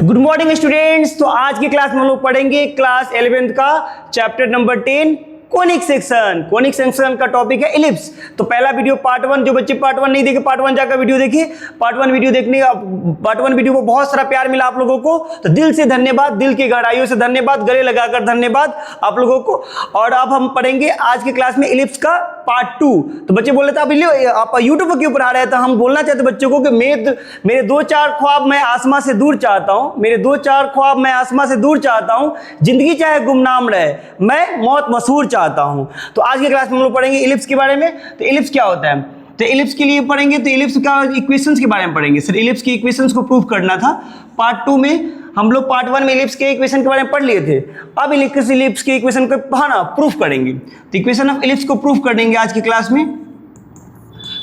Good morning students. तो आज की क्लास में हम लोग पढ़ेंगे क्लास 11th का chapter number 10 conic section. Conic section का टॉपिक है इलिप्स। तो पहला वीडियो पार्ट 1, जो बच्चे पार्ट 1 नहीं देखे पार्ट 1 जाकर वीडियो देखिए। पार्ट 1 वीडियो देखने पार्ट 1 वीडियो को बहुत सारा प्यार मिला आप लोगों को, तो दिल से धन्यवाद, दिल की गहराइयों से धन्यवाद, गले लगाकर धन्यवाद आप लोगों को। और अब हम पढ़ेंगे आज की क्लास में इलिप्स का पार्ट 2। तो बच्चे बोल रहे थे आप यूट्यूब पर क्यों पढ़ा रहे थे? हम बोलना चाहते बच्चों को कि मेरे 2-4 ख्वाब मैं आसमां से दूर चाहता हूं, मेरे 2-4 ख्वाब मैं आसमां से दूर चाहता हूं, जिंदगी चाहे गुमनाम रहे, मैं मौत मशहूर चाहता हूं। तो आज की क्लास में हम लोग पढ़ेंगे इलिप्स के बारे में। तो इलिप्स क्या होता है? तो इलिप्स के लिए पढ़ेंगे तो इलिप्स का इक्वेशंस के बारे में पढ़ेंगे। सर इलिप्स की इक्वेशंस को प्रूफ करना था। पार्ट 2 में हम लोग पार्ट 1 में इलिप्स के इक्वेशन के बारे में पढ़ लिए थे। अब इलिप्स के इक्वेशन को प्रूफ करेंगे। तो इक्वेशन ऑफ इलिप्स को प्रूफ कर देंगे आज की क्लास में।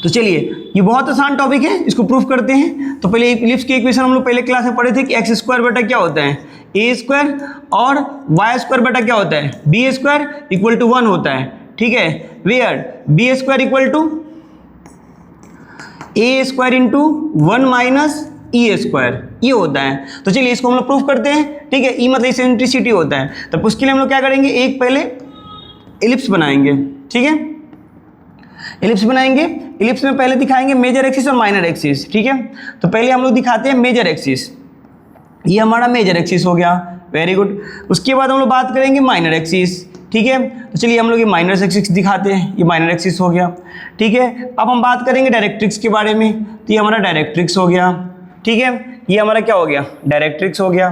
तो चलिए, ये बहुत आसान टॉपिक है, इसको प्रूफ करते हैं। तो पहले इलिप्स के इक्वेशन हम लोग पहले क्लास में पढ़े थे कि एक्स स्क्वायर बटा क्या होता है ए स्क्वायर, और वाई स्क्वायर बटा क्या होता है बी स्क्वायर इक्वल टू 1 होता है। ठीक है, where b square equal to a square into 1 minus e square, ये होता है। तो चलिए इसको हम लोग प्रूफ करते हैं। ठीक है, ई मतलब इसेंट्रिसिटी होता है। तो उसके लिए हम लोग क्या करेंगे, एक पहले इलिप्स बनाएंगे। ठीक है, इलिप्स बनाएंगे। इलिप्स में पहले दिखाएंगे मेजर एक्सिस और माइनर एक्सिस। ठीक है, तो पहले हम लोग दिखाते हैं मेजर एक्सिस। ये हमारा मेजर एक्सिस हो गया, वेरी गुड। उसके बाद हम लोग बात करेंगे माइनर एक्सिस। ठीक है, तो चलिए हम लोग ये माइनर एक्सिस दिखाते हैं, ये माइनर एक्सिस हो गया। ठीक है, अब हम बात करेंगे डायरेक्ट्रिक्स के बारे में। तो ये हमारा डायरेक्ट्रिक्स हो गया। ठीक है, ये हमारा क्या हो गया, डायरेक्ट्रिक्स हो गया।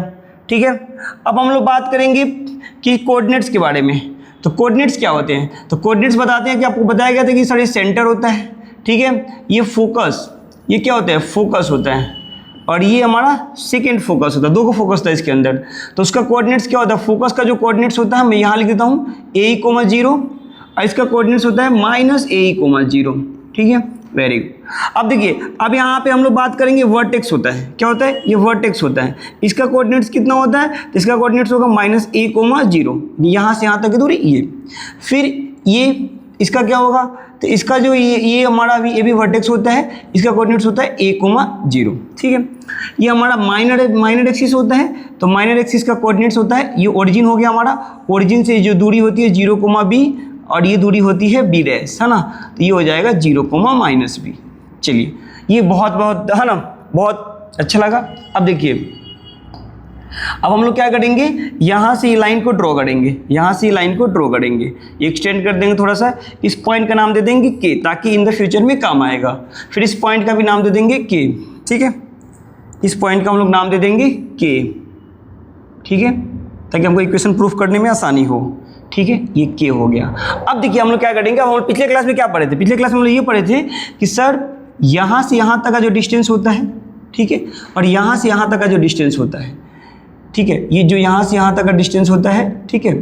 ठीक है, अब हम लोग बात करेंगे कि कोऑर्डिनेट्स के बारे में। तो कोऑर्डिनेट्स क्या होते हैं? तो कोऑर्डिनेट्स बताते हैं कि आपको बताया गया था कि सर ये सेंटर होता है। ठीक है, ये फोकस, ये क्या होता है, फोकस होता है, और ये हमारा सेकेंड फोकस होता है। 2 को फोकस था इसके अंदर। तो उसका कोऑर्डिनेट्स क्या होता है, फोकस का जो कोऑर्डिनेट्स होता है मैं यहाँ लिख देता हूँ a,0, और इसका कोऑर्डिनेट्स होता है -a,0। ठीक है, वेरी गुड। अब देखिए, अब यहाँ पे हम लोग बात करेंगे वर्टेक्स होता है। क्या होता है, ये वर्टेक्स होता है। इसका कोऑर्डिनेट्स कितना होता है? तो इसका कोऑर्डिनेट्स होगा -a,0, यहाँ से यहाँ तक की दूरी ये। फिर ये इसका क्या होगा, तो इसका जो ये हमारा ये भी वर्टेक्स होता है, इसका कोऑर्डिनेट्स होता है a,0। ठीक है, ये हमारा माइनर एक्सिस होता है। तो माइनर एक्सिस का कोऑर्डिनेट्स होता है, ये ओरिजिन हो गया हमारा। ओरिजिन से जो दूरी होती है 0,b, और ये दूरी होती है b डैश, है ना। तो ये हो जाएगा 0,-b। चलिए, ये बहुत है ना, बहुत अच्छा लगा। अब देखिए, अब हम लोग क्या करेंगे, यहाँ से ये लाइन को ड्रॉ करेंगे, यहाँ से ये लाइन को ड्रॉ करेंगे, एक्सटेंड कर देंगे थोड़ा सा। इस पॉइंट का नाम दे देंगे के, ताकि इन द फ्यूचर में काम आएगा। फिर इस पॉइंट का भी नाम दे देंगे के। ठीक है, इस पॉइंट का हम लोग नाम दे देंगे के। ठीक है, ताकि हमको इक्वेशन प्रूफ करने में आसानी हो। ठीक है, ये के हो गया। अब देखिए हम लोग क्या करेंगे, हम लोग पिछले क्लास में क्या पढ़े थे? पिछले क्लास में हम लोग ये पढ़े थे कि सर यहाँ से यहाँ तक का जो डिस्टेंस होता है, ठीक है, और यहाँ से यहाँ तक का जो डिस्टेंस होता है, ठीक है, ये जो यहाँ से यहाँ तक का डिस्टेंस होता है, ठीक है,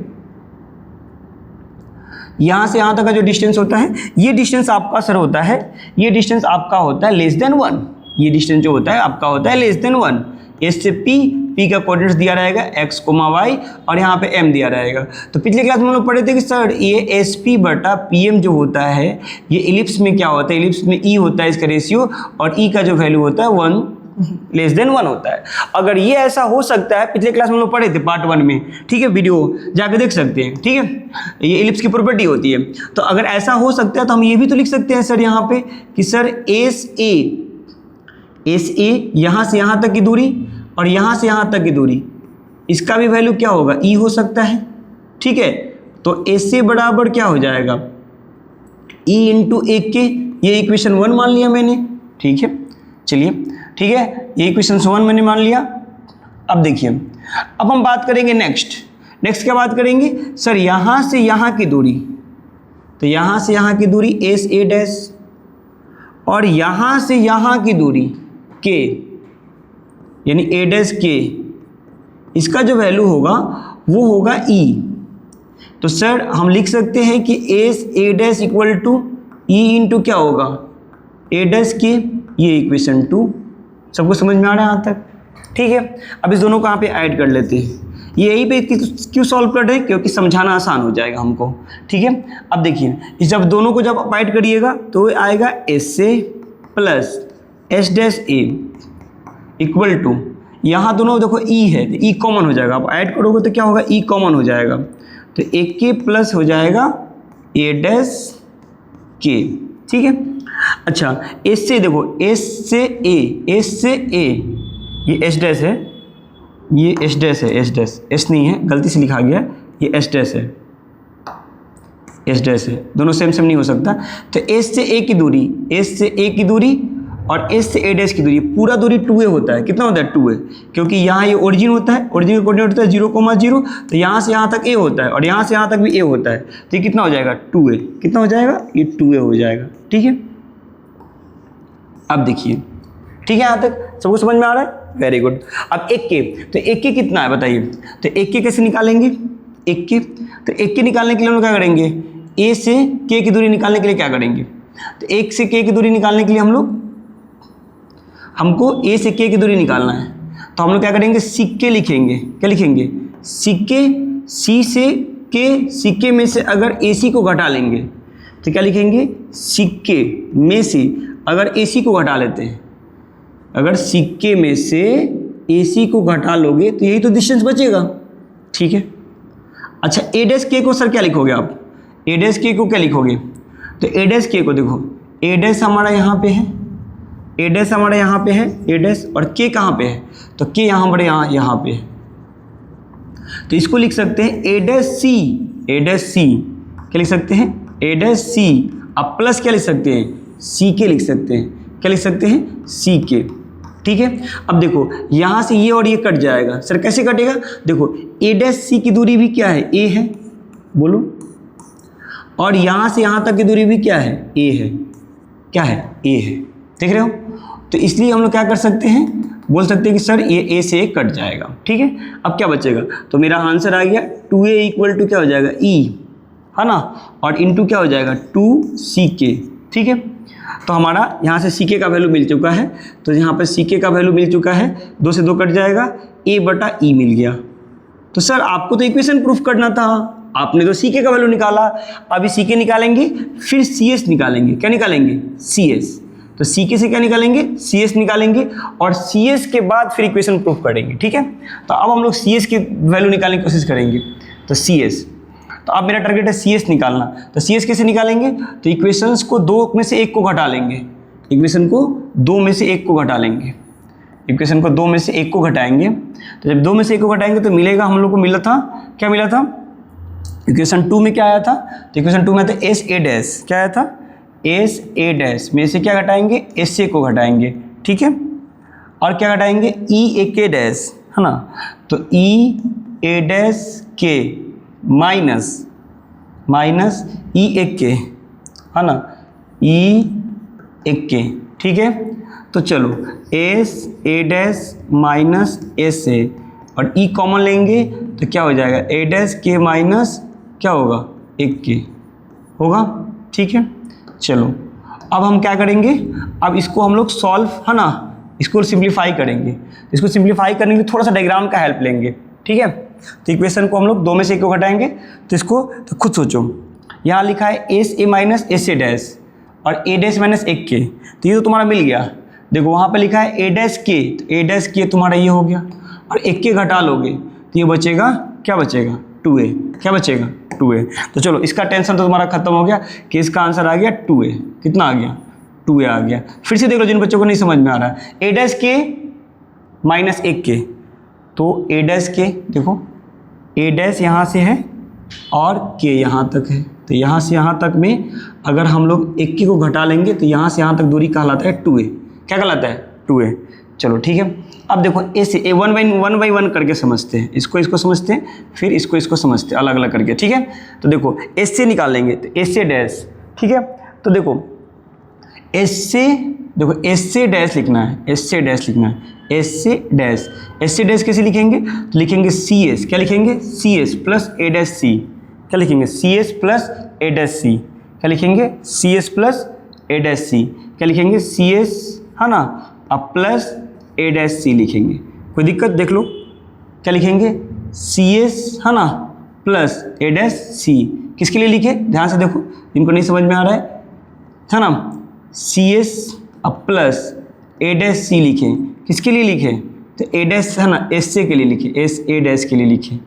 यहाँ से यहाँ तक का जो डिस्टेंस होता है, ये डिस्टेंस आपका सर होता है, ये डिस्टेंस आपका होता है <1। ये डिस्टेंस जो होता है आपका होता है <1। एस से पी का कोऑर्डिनेट्स दिया रहेगा x, y, और यहाँ पे m दिया रहेगा। तो पिछले क्लास में हम लोग पढ़े थे कि सर ये एस पी बटा पी एम जो होता है, ये इलिप्स में क्या होता है, इलिप्स में ई होता है इसका रेशियो, और ई का जो वैल्यू होता है 1 होता है। अगर ये ऐसा हो सकता है, पिछले क्लास में हम लोग पढ़े थे पार्ट 1 में। ठीक है, वीडियो जाके देख सकते हैं। ठीक है, ये इलिप्स की प्रॉपर्टी होती है। तो अगर ऐसा हो सकता है तो हम ये भी तो लिख सकते हैं सर यहाँ पे कि सर एस ए यहाँ से यहाँ तक की दूरी, और यहाँ से यहाँ तक की दूरी, इसका भी वैल्यू क्या होगा, ई हो सकता है। ठीक है, तो एस से बराबर क्या हो जाएगा, ई इंटू 1 के। ये इक्वेशन 1 मान लिया मैंने। ठीक है, चलिए, ठीक है, ये इक्वेशन 1 मैंने मान लिया। अब देखिए, अब हम बात करेंगे नेक्स्ट क्या बात करेंगे, सर यहाँ से यहाँ की दूरी। तो यहाँ से यहाँ की दूरी एस ए डैश, और यहाँ से यहाँ की दूरी के, यानी ए डैश के, इसका जो वैल्यू होगा वो होगा ई। तो सर हम लिख सकते हैं कि s a dash equal to e into क्या होगा, ए डैश के। ये इक्वेशन 2 सबको समझ में आ रहा है यहाँ तक? ठीक है, अब इस दोनों को यहाँ पे ऐड कर लेते हैं। ये यही पे क्यों सॉल्व कर रहे हैं, क्योंकि समझाना आसान हो जाएगा हमको। ठीक है, अब देखिए, इस जब दोनों को जब ऐड करिएगा तो आएगा एस से plus s dash a equal to, यहाँ दोनों देखो ई है तो ई कॉमन हो जाएगा, आप ऐड करोगे तो क्या होगा, ई कॉमन हो जाएगा, तो एक के प्लस हो जाएगा ए डैश के, ठीक है। अच्छा एस से देखो, एस से ए, ये एस डैश है, ये एस डैश है, एस डैश, एस नहीं है, गलती से लिखा गया, ये एस डैश है, एस डैश है, दोनों सेम सेम नहीं हो सकता। तो एस से ए की दूरी, एस से ए की दूरी और एस से ए डैश की दूरी, पूरा दूरी 2a होता है। कितना होता है 2a, क्योंकि यहाँ ये ओरिजिन होता है, ओरिजिन का कोऑर्डिनेट होता है 0,0, तो यहाँ से यहाँ तक a होता है और यहाँ से यहाँ तक भी a होता है, तो ये कितना हो जाएगा 2a, कितना हो जाएगा, ये 2a हो जाएगा, ठीक है। अब देखिए, ठीक है, यहाँ तक सबको समझ में आ रहा है, वेरी गुड। अब एक के, तो एक के कितना है बताइए, तो एक के कैसे निकालेंगे, एक के, तो एक के निकालने के लिए हम लोग क्या करेंगे, ए से के की दूरी निकालने के लिए क्या करेंगे, तो एक से के की दूरी निकालने के लिए हमको ए से के की दूरी निकालना है, तो हम लोग क्या करेंगे, सिक्के लिखेंगे, क्या लिखेंगे, सिक्के, सी से के, सिक्के में से अगर ए सी को घटा लेंगे तो क्या लिखेंगे, सिक्के में से अगर ए सी को घटा लेते हैं, अगर सिक्के में से ए सी को घटा लोगे तो यही तो डिस्टेंस बचेगा, ठीक है। अच्छा ए डैश के को सर क्या लिखोगे आप, ए डैश के को क्या लिखोगे, तो ए डैश के को देखो, ए डैश हमारा यहाँ पे है, ए डैश हमारे यहाँ पे है, ए डैश, और के कहाँ पे है, तो के यहाँ हमारे यहाँ पे है, तो इसको लिख सकते हैं ए डैश सी, ए डैश सी क्या लिख सकते हैं, ए डैश सी, अब प्लस क्या लिख सकते हैं, सी के लिख सकते हैं, क्या लिख सकते हैं, सी के, ठीक है। अब देखो यहाँ से ये और ये कट जाएगा, सर कैसे कटेगा, देखो ए डैश सी की दूरी भी क्या है, ए है, बोलो, और यहाँ से यहाँ तक की दूरी भी क्या है, ए है, क्या है, ए है, देख रहे हो। तो इसलिए हम लोग क्या कर सकते हैं, बोल सकते हैं कि सर ये ए से कट जाएगा, ठीक है। अब क्या बचेगा, तो मेरा आंसर आ गया 2a इक्वल टू क्या हो जाएगा, ई, है ना, और इनटू क्या हो जाएगा 2ck, ठीक है। तो हमारा यहाँ से ck का वैल्यू मिल चुका है, तो यहाँ पर ck का वैल्यू मिल चुका है, 2 से 2 कट जाएगा, a बटा ई मिल गया। तो सर आपको तो इक्वेशन प्रूफ करना था, आपने तो ck का वैल्यू निकाला, अभी ck निकालेंगे, फिर cs निकालेंगे, क्या निकालेंगे, cs, तो ck से क्या निकालेंगे, cs निकालेंगे, और cs के बाद फिर इक्वेशन प्रूफ करेंगे, ठीक है। तो अब हम लोग cs की वैल्यू निकालने की कोशिश करेंगे, तो cs, तो अब मेरा टारगेट है cs निकालना, तो cs कैसे निकालेंगे, तो इक्वेशंस को 2 में से 1 को घटा लेंगे, इक्वेशन को 2 में से 1 को घटा लेंगे, इक्वेशन को 2 में से 1 को घटाएंगे, तो जब 2 में से 1 को घटाएंगे तो मिलेगा, हम लोग को मिला था, क्या मिला था, इक्वेशन 2 में क्या आया था, तो इक्वेशन 2 में था एस ए डैश, क्या आया था, एस ए डैश में से क्या घटाएंगे, एस से को घटाएंगे, ठीक है, और क्या घटाएंगे, ई ए के डैश, है ना, तो ई ए डैश के माइनस ई एक के, है ना, ई एक के, ठीक है। तो चलो S a dash minus S A, और ई कॉमन लेंगे तो क्या हो जाएगा, ए डैश के माइनस क्या होगा, एक के होगा, ठीक है। चलो अब हम क्या करेंगे, अब इसको हम लोग सॉल्व, है ना, इसको सिंप्लीफाई करेंगे, इसको सिंप्लीफाई करने के लिए थोड़ा सा डायग्राम का हेल्प लेंगे, ठीक है। तो इक्वेशन को हम लोग 2 में से 1 को घटाएंगे, तो इसको तो खुद सोचो, यहाँ लिखा है S A minus S a dash और ए डैश माइनस एक के, तो ये तो तुम्हारा मिल गया, देखो वहाँ पे लिखा है ए डैश के, तो ए डैश के तुम्हारा ये हो गया, और एक के घटा लोगे तो ये बचेगा, क्या बचेगा, 2a, क्या बचेगा, 2a। तो चलो इसका टेंशन तो तुम्हारा खत्म हो गया कि इसका आंसर आ गया 2a, कितना आ गया, 2a आ गया। फिर से देख लो जिन बच्चों को नहीं समझ में आ रहा है, ए डैश के माइनस एक के, तो ए डैश के देखो, ए डैश यहाँ से है और के यहाँ तक है, तो यहाँ से यहाँ तक में अगर हम लोग एक के को घटा लेंगे तो यहाँ से यहाँ तक दूरी कहलाता है 2a, क्या कहलाता है, 2a। चलो ठीक है, अब देखो ऐसे ए 1 बाई 1 करके समझते हैं, इसको समझते हैं, फिर इसको समझते हैं अलग अलग करके, ठीक है। तो देखो एस से निकालेंगे तो एस से डैश, ठीक है। तो देखो एस से डैश लिखना है, एस से डैश लिखना है, एस से डैश कैसे लिखेंगे, तो लिखेंगे सी एस, क्या लिखेंगे, सी एस प्लस ए डैश सी, क्या लिखेंगे, सी एस प्लस ए डैश सी, क्या लिखेंगे, सी एस प्लस ए डैश सी, क्या लिखेंगे, सी एस, है ना, अब प्लस ए डैश सी लिखेंगे, कोई दिक्कत देख लो, क्या लिखेंगे, सी एस, है ना, प्लस ए डैश सी, किसके लिए लिखे, ध्यान से देखो जिनको नहीं समझ में आ रहा है ना, सी एस अब प्लस ए डैश सी लिखें, किसके लिए लिखे? तो ए डैश है ना, एस से के लिए लिखे, एस ए डैश के लिए लिखे।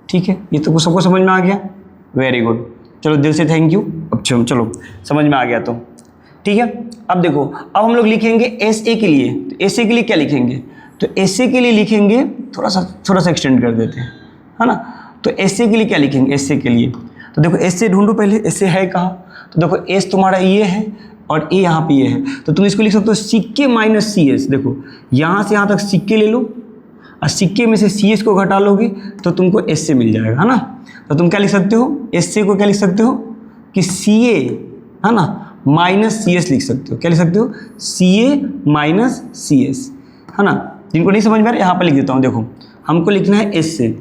ठीक है, ये तो सबको समझ में आ गया, वेरी गुड। चलो दिल से थैंक यू। अब चलो समझ में आ गया तो ठीक है। अब देखो, अब हम लोग लिखेंगे एस ए के लिए। तो एस ए के लिए क्या लिखेंगे? तो एस ए के लिए लिखेंगे, थोड़ा सा एक्सटेंड कर देते हैं, है ना। तो एस ए के लिए क्या लिखेंगे? एस ए के लिए तो देखो एस ए ढूंढो पहले, एस ए है कहाँ? तो देखो एस तुम्हारा ये है और ए यहाँ पे ये है, तो तुम इसको लिख सकते हो सिक्के माइनस सी एस। देखो यहाँ से यहाँ तक सिक्के ले लो और सिक्के में से सी एस को घटा लोगे तो तुमको एस से मिल जाएगा, है ना। तो तुम क्या लिख सकते हो? एस से को क्या लिख सकते हो कि सी ए, है ना, माइनस सी एस लिख सकते हो। क्या लिख सकते हो? सी ए माइनस सी एस, है ना। जिनको नहीं समझ में आ रहा, यहाँ पर लिख देता हूँ। देखो हमको लिखना है एस से,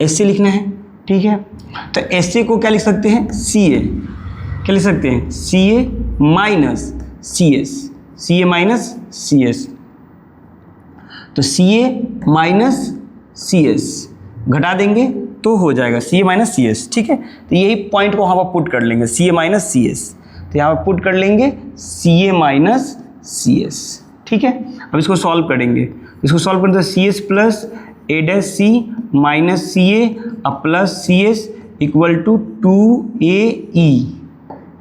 एस से लिखना है, ठीक है। तो एस से को क्या लिख सकते हैं? सी ए। क्या लिख सकते हैं? सी ए माइनस सी एस, सी ए माइनस सी एस। तो सी ए माइनस सी एस घटा देंगे तो हो जाएगा सी ए माइनस सी एस, ठीक है। तो यही पॉइंट को वहाँ पर पुट कर लेंगे, सी ए माइनस सी एस। तो यहाँ पर पुट कर लेंगे सी ए माइनस सी एस, ठीक है। अब इसको सॉल्व करेंगे, इसको सॉल्व करें तो c s plus a dash c minus c a अब plus c s equal to 2AE,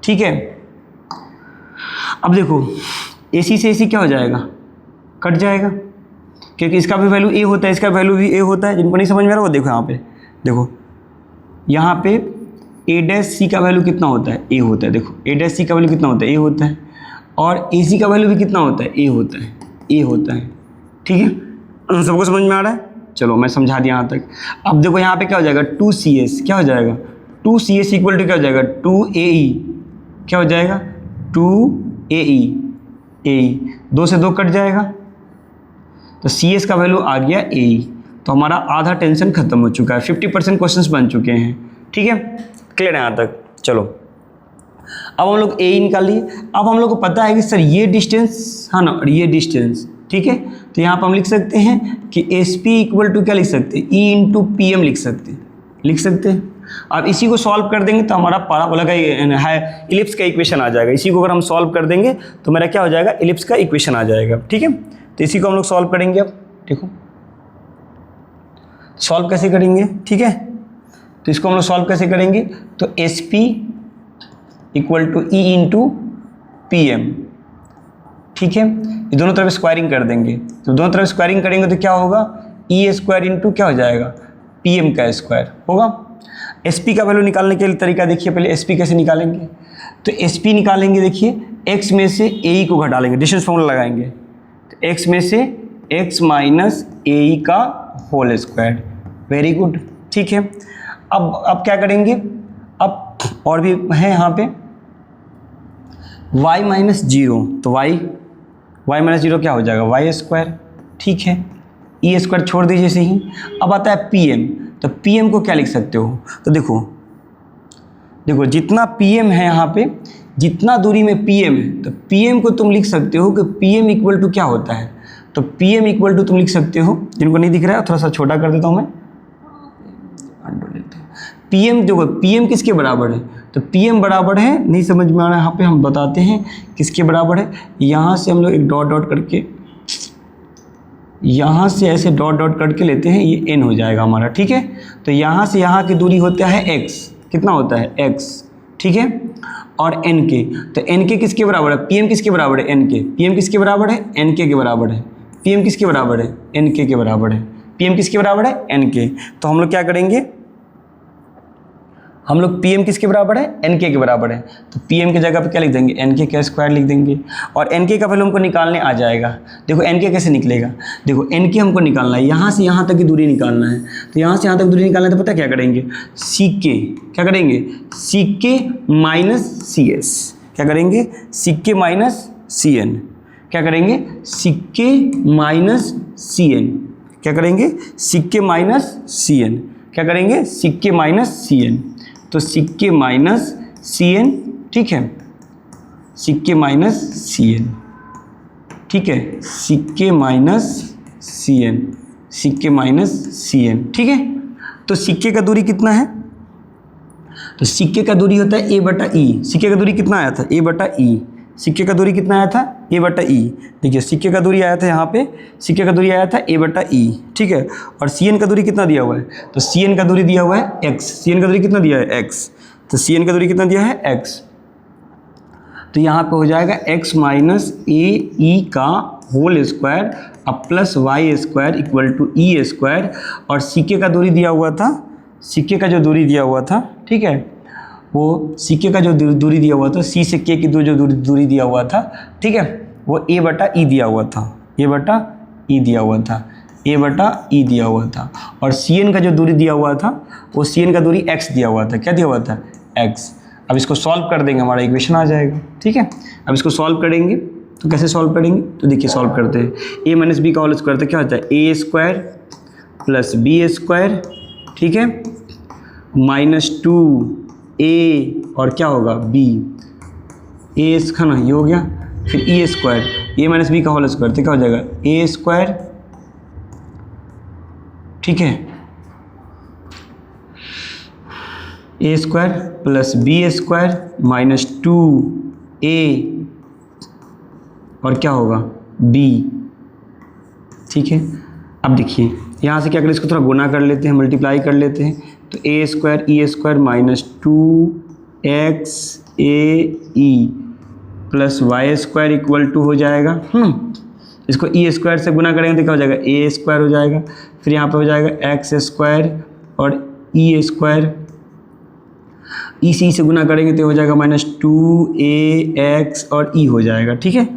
ठीक है। अब देखो ए सी से ए सी क्या हो जाएगा? कट जाएगा, क्योंकि इसका भी वैल्यू ए होता है, इसका वैल्यू भी ए होता है। जिनको नहीं समझ में आ रहा वो देखो यहाँ पे, देखो यहाँ पे ए डैश सी का वैल्यू कितना होता है? ए होता है। देखो ए डैश सी का वैल्यू कितना होता है? ए होता है। और ए सी का वैल्यू भी कितना होता है? ए होता है, ए होता है, ठीक है। सबको समझ में आ रहा है? चलो मैं समझा दिया यहाँ तक। अब देखो यहाँ पे क्या हो जाएगा? 2CS क्या हो जाएगा? 2CS इक्वल टू क्या हो जाएगा? 2AE क्या हो जाएगा? 2AE, AE 2 से 2 कट जाएगा तो CS का वैल्यू आ गया AE। तो हमारा आधा टेंशन खत्म हो चुका है, 50% क्वेश्चंस बन चुके हैं, ठीक है। क्लियर है यहाँ तक? चलो अब हम लोग AE निकाल लिए। अब हम लोग को पता है कि सर ये डिस्टेंस, हाँ ना, और ये डिस्टेंस, ठीक है। तो यहाँ पर हम लिख सकते हैं कि SP इक्वल टू क्या लिख सकते हैं? E इंटू PM लिख सकते हैं। अब इसी को सॉल्व कर देंगे तो हमारा पैराबोला का है, इलिप्स का इक्वेशन आ जाएगा। इसी को अगर हम सॉल्व कर देंगे तो मेरा क्या हो जाएगा? इलिप्स का इक्वेशन आ जाएगा, ठीक है। तो इसी को हम लोग सॉल्व करेंगे। अब देखो सॉल्व कैसे करेंगे, ठीक है। तो इसको हम लोग सॉल्व कैसे करेंगे? तो SP equal to E into PM, ठीक है। ये दोनों तरफ स्क्वायरिंग कर देंगे। तो दोनों तरफ स्क्वायरिंग करेंगे तो क्या होगा? E स्क्वायर इंटू क्या हो जाएगा? PM का स्क्वायर होगा। SP का वैल्यू निकालने के लिए तरीका देखिए, पहले SP कैसे निकालेंगे। तो SP निकालेंगे, देखिए x में से AE को घटा लेंगे, डिस्टेंस फॉर्मूला लगाएंगे। तो x में से x माइनस AE का होल स्क्वायर, वेरी गुड, ठीक है। अब क्या करेंगे? अब और भी है यहाँ पे y माइनस 0, तो y माइनस 0 क्या हो जाएगा? y स्क्वायर, ठीक है। E स्क्वायर छोड़ दीजिए से ही। अब आता है PM, तो PM को क्या लिख सकते हो? तो देखो जितना PM है यहाँ पे, जितना दूरी में PM है, तो PM को तुम लिख सकते हो कि PM इक्वल टू क्या होता है? तो PM इक्वल टू तुम लिख सकते हो, जिनको नहीं दिख रहा है थोड़ा सा छोटा कर देता हूँ मैं, PM देखो PM किसके बराबर है? तो PM बराबर है, नहीं समझ में आ रहा है यहाँ पे हम बताते हैं किसके बराबर है। यहाँ से हम लोग एक डॉट डॉट करके, यहाँ से ऐसे डॉट डॉट करके लेते हैं, ये n हो जाएगा हमारा, ठीक है। तो यहाँ से यहाँ की दूरी होता है x, कितना होता है? x, ठीक है। और n के, तो n के किसके बराबर है? PM किसके बराबर है? n के। PM किसके बराबर है? n के बराबर है। PM किसके बराबर है? n के बराबर है। PM किसके बराबर है? n के। तो हम लोग क्या करेंगे? हम लोग PM किसके बराबर है? NK के बराबर है। तो PM की जगह पे क्या लिख देंगे? NK का स्क्वायर लिख देंगे और NK का वैल्यू हमको निकालने आ जाएगा। देखो NK कैसे निकलेगा? देखो NK हमको निकालना है, यहाँ से यहाँ तक की दूरी निकालना है। तो यहाँ से यहाँ तक दूरी निकालना है तो पता क्या करेंगे? CK, क्या करेंगे? CK माइनस CS, क्या करेंगे? CK माइनस CN, क्या करेंगे? CK माइनस CN, क्या करेंगे? CK माइनस CN, क्या करेंगे? CK minus CN। तो CK माइनस CN, ठीक है। CK माइनस CN, ठीक है। CK minus CN, CK minus CN, ठीक है। तो CK का दूरी कितना है? तो CK का दूरी होता है A बटा E। CK का दूरी कितना आया था? A बटा E। CK का दूरी कितना आया था? A/E। देखिए सिक्के का दूरी आया था यहाँ पे, सिक्के का दूरी आया था A/E, ठीक है। और CN का दूरी कितना दिया हुआ है, तो CN का दूरी दिया हुआ है x, CN का दूरी कितना दिया है x, तो CN का दूरी कितना दिया है x। तो यहाँ पे हो जाएगा x माइनस AE का होल स्क्वायर अब plus y square equal to E square. और सिक्के का दूरी दिया हुआ था, सिक्के का जो दूरी दिया हुआ था, ठीक है, वो सिक्के का जो दूरी दिया हुआ था, C से K की जो दूरी दिया हुआ था, ठीक है, वो A/E दिया हुआ था, A/E दिया हुआ था, A/E दिया हुआ था। और CN का जो दूरी दिया हुआ था, वो CN का दूरी x दिया हुआ था, क्या दिया हुआ था, x। अब इसको सॉल्व कर देंगे, हमारा इक्वेशन आ जाएगा, ठीक है। अब इसको सॉल्व करेंगे तो कैसे सॉल्व करेंगे, तो देखिए सॉल्व करते हैं। A माइनस बी का होल स्क्वायर तो क्या होता है, A square plus B square, ठीक है, माइनस 2A और क्या होगा B, A इसका ना ये हो गया, फिर E square, A minus b का होल स्क्वायर तो क्या हो जाएगा A स्क्वायर, ठीक है, A square plus B square minus 2A और क्या होगा B, ठीक है। अब देखिए यहाँ से क्या करें, इसको थोड़ा गुना कर लेते हैं, मल्टीप्लाई कर लेते हैं। तो A square E square minus 2XAE plus y square equal to हो जाएगा, इसको E स्क्वायर से गुना करेंगे तो क्या हो जाएगा A स्क्वायर हो जाएगा। फिर यहाँ पे हो जाएगा X स्क्वायर और E स्क्वायर, E से गुना करेंगे तो हो जाएगा माइनस 2AX और E हो जाएगा, ठीक है।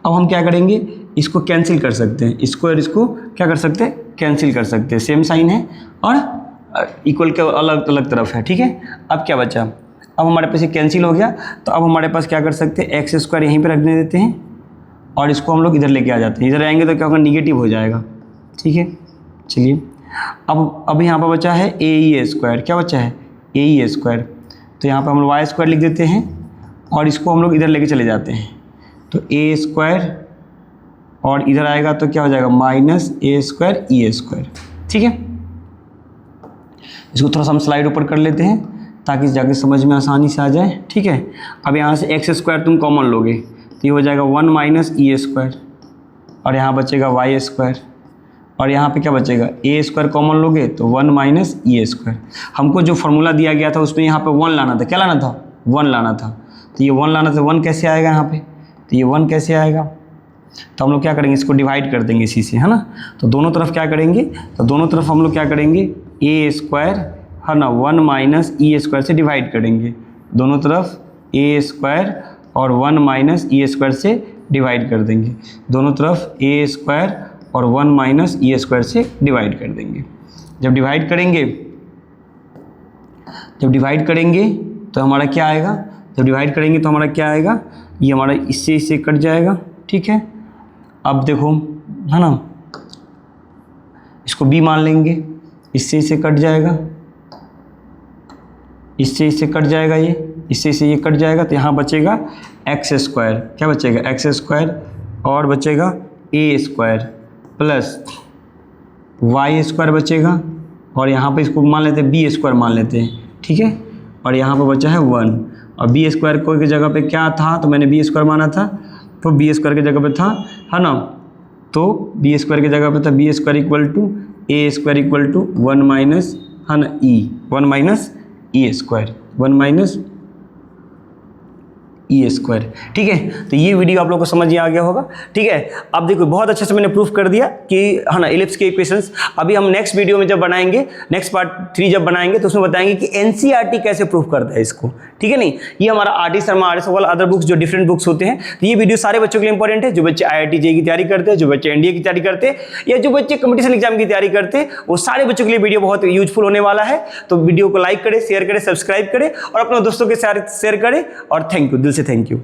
अब हम क्या करेंगे, इसको कैंसिल कर सकते हैं, इसको और इसको क्या कर सकते हैं, कैंसिल कर सकते हैं, सेम साइन है और इक्वल के अलग अलग तरफ है, ठीक है। अब क्या बचा, अब हमारे पास ये कैंसिल हो गया, तो अब हमारे पास क्या कर सकते हैं, एक्स स्क्वायर यहीं पे रखने देते हैं और इसको हम लोग इधर लेके आ जाते हैं। इधर आएंगे तो क्या होगा, निगेटिव हो जाएगा, ठीक है। चलिए अब यहाँ पर बचा है AE स्क्वायर, क्या बचा है AE स्क्वायर, तो यहाँ पर हम लोग वाई स्क्वायर लिख देते हैं और इसको हम लोग इधर लेके चले जाते हैं। तो A स्क्वायर और इधर आएगा तो क्या हो जाएगा minus A square E square, ठीक है। इसको थोड़ा सा हम स्लाइड ऊपर कर लेते हैं ताकि जाके समझ में आसानी से आ जाए, ठीक है। अब यहाँ से एक्स स्क्वायर तुम कॉमन लोगे तो ये हो जाएगा 1 माइनस E स्क्वायर और यहाँ बचेगा वाई स्क्वायर और यहाँ पे क्या बचेगा A स्क्वायर कॉमन लोगे तो 1 माइनस E स्क्वायर। हमको जो फार्मूला दिया गया था उसमें यहाँ पे 1 लाना था, क्या लाना था 1 लाना था, तो ये 1 लाना था, 1 कैसे आएगा यहाँ पे, तो ये 1 कैसे आएगा, तो हम लोग क्या करेंगे, इसको डिवाइड कर देंगे इसी से, है ना। तो दोनों तरफ क्या करेंगे, तो दोनों तरफ हम लोग क्या करेंगे A स्क्वायर है ना 1 माइनस E स्क्वायर से डिवाइड करेंगे, दोनों तरफ A स्क्वायर और 1 माइनस E स्क्वायर से डिवाइड कर देंगे, दोनों तरफ A स्क्वायर और 1 माइनस E स्क्वायर से डिवाइड कर देंगे। जब डिवाइड करेंगे तो हमारा क्या आएगा, जब डिवाइड करेंगे तो हमारा क्या आएगा, ये हमारा इससे कट जाएगा, ठीक है। अब देखो है ना, इसको B मान लेंगे, इससे कट जाएगा, इससे कट जाएगा, ये इससे ये कट जाएगा, तो यहाँ बचेगा एक्स स्क्वायर, क्या बचेगा एक्स स्क्वायर और बचेगा A square plus y square बचेगा और यहाँ पे इसको मान लेते हैं B स्क्वायर मान लेते हैं, ठीक है। और यहाँ पे बचा है 1 और B स्क्वायर को की जगह पे क्या था, तो मैंने B स्क्वायर माना था तो B स्क्वायर की जगह पे था, है ना, तो B स्क्वायर की जगह पे था B square equal to A square equal to 1 minus है ना E, 1 minus E square, 1 minus E square, ठीक है। तो ये वीडियो आप लोगों को समझ में आ गया होगा, ठीक है। अब देखो बहुत अच्छे से मैंने प्रूफ कर दिया कि है ना इलिप्स के इक्वेशंस। अभी हम नेक्स्ट वीडियो में जब बनाएंगे, नेक्स्ट पार्ट 3 जब बनाएंगे तो उसमें बताएंगे कि एनसीईआरटी कैसे प्रूफ करता है इसको, ठीक है। नहीं, ये हमारा RD. Sharma, RS. Agarwal, other books जो डिफरेंट बुक्स होते हैं, तो ये वीडियो सारे बच्चों के लिए इंपॉर्टेंट है। जो बच्चे IIT JEE की तैयारी करते हैं, जो बच्चे NDA की तैयारी करते हैं या जो बच्चे कंपटीशन एग्जाम की तैयारी करते हैं, वो सारे बच्चों के लिए वीडियो बहुत यूजफुल होने वाला है। तो वीडियो को लाइक करें, शेयर करें, सब्सक्राइब करें और अपने दोस्तों के साथ शेयर करें और थैंक यू, दिल से थैंक यू।